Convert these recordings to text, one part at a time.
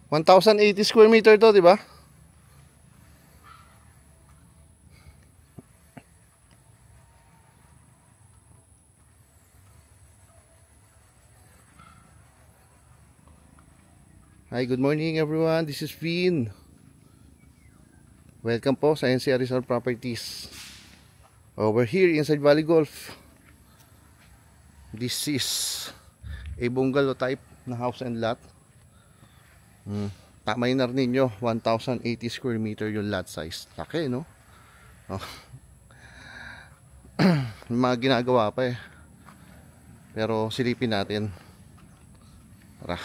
1,080 square meter to, di ba? Hi, good morning everyone. This is Vin. Welcome po sa NCR Resort Properties. Over here inside Valley Golf. This is a bungalow type na house and lot. Tama yung narinig nyo, 1,080 square meter yung lot size. Laki, no? Oh. May mga ginagawa pa eh. Pero silipin natin. Tara.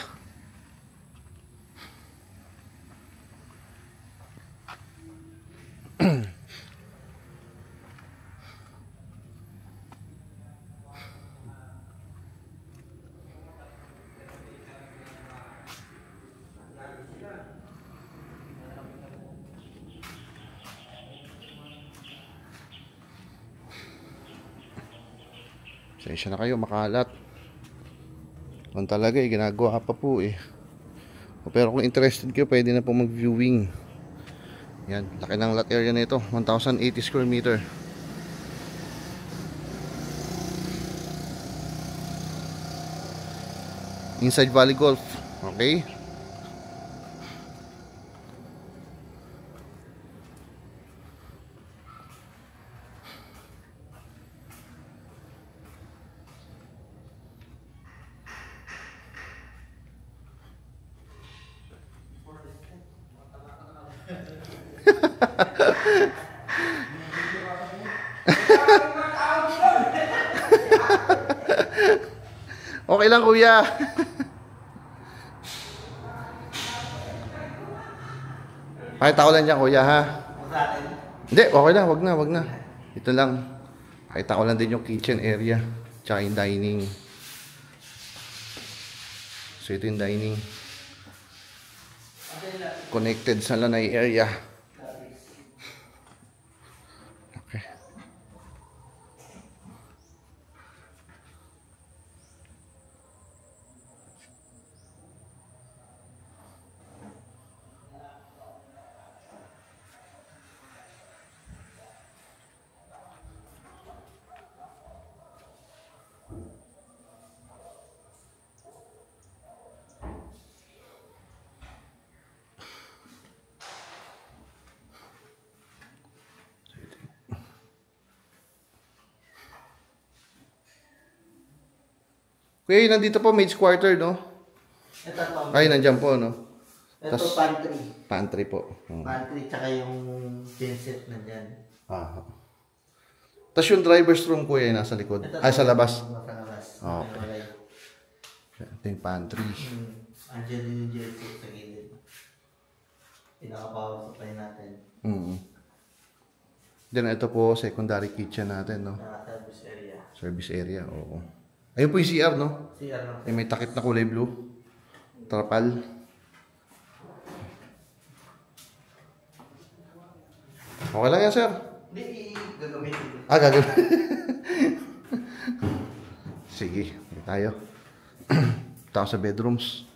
Sensya na kayo, makalat. Kung talaga ginagawa pa po eh. Pero kung interested kayo, pwede na po mag-viewing. Yan, laki ng lot area na ito, 1,080 square meter. Inside Valley Golf. Okay. Okay lang kuya. Pakita ko lang dyan kuya ha. Hindi, okay lang, wag na. Ito lang. Pakita ko lang din yung kitchen area. Tsaka yung dining. So ito yung dining. Connected sa lanay area. Okay. Kuya, nandito po, maid's quarter, no? Ito po. Ay, nandyan po, no? Ito Tas, pantry. pantry po. Pantry tsaka yung genset na dyan. Ah. Tapos yung driver's room, kuya, nasa likod. Ay, sa labas. Sa labas. Okay. Ito yung pantry. Andiyan din yung genset sa gilid. Pinaka-power supply natin. Then ito po, secondary kitchen natin, no? Service area. Service area, oo. Ayun po yung CR, no? CR na. May takip na kulay blue. Trapal. Okay lang yan, sir. Hindi, gagamitin ko. Gagawin. Sige, hindi tayo. Tayo sa bedrooms.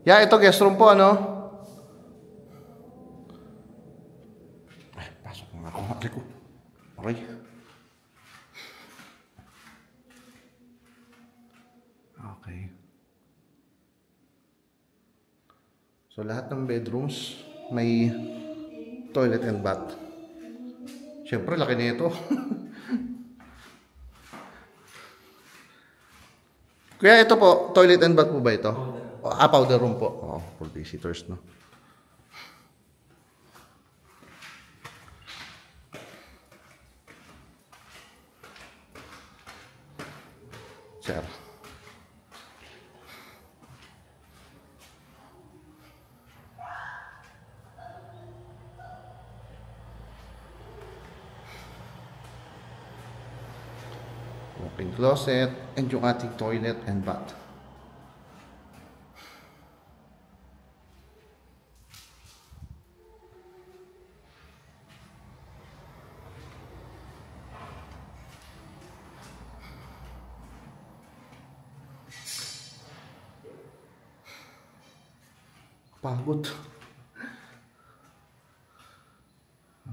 Yeah, ito guest room po, ano? Ay, pasok nga ako. Okay. Okay. So, lahat ng bedrooms may toilet and bath. Siyempre, laki na ito. Kaya ito po, toilet and bath po ba ito? Powder room po. Oh, for visitors, no? Sir. walk-in closet, and yung ating toilet and bath. Pagod.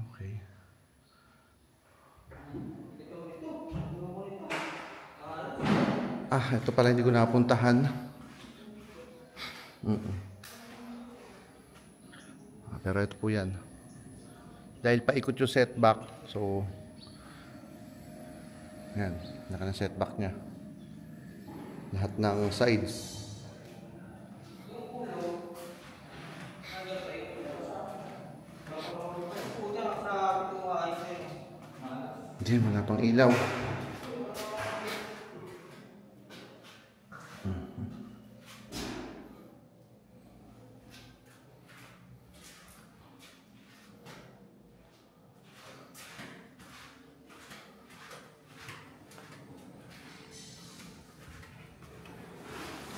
Okay. Ito pala hindi ko napuntahan. Pero ito po yan. Dahil paikot yung setback, so yan, naka na setback niya. Lahat ng sides. Hindi, wala pang ilaw.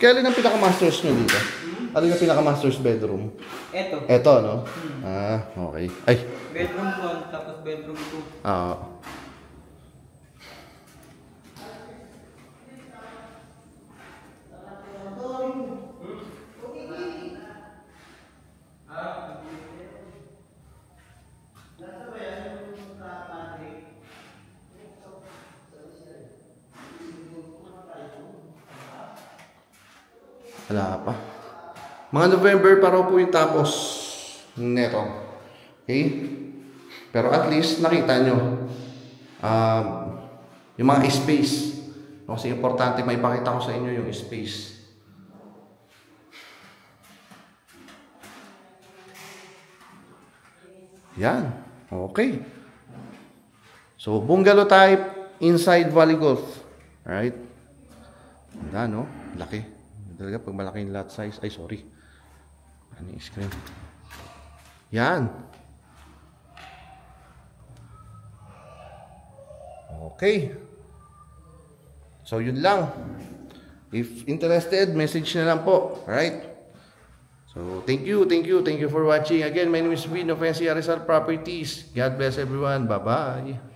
Kaya alin ang pinaka-masters nyo dito? Alin ang pinaka-masters bedroom? Eto. Eto, no? Okay. Ay. Bedroom 1, tapos bedroom 2. Wala pa. Mga November pa raw po yung tapos neto. Okay? Pero at least nakita nyo yung mga space. Kasi importante maipakita ko sa inyo yung space. Yan. Okay. So, bungalow type inside Valley Golf. Alright? Ganda, no? Laki. Talaga pag malaki yung lot size. Ay, sorry. Ano yung screen? Yan. Okay. So, yun lang. If interested, message na lang po. Alright? So, thank you for watching. Again, my name is Vin of NCR Rizal Properties. God bless everyone. Bye-bye.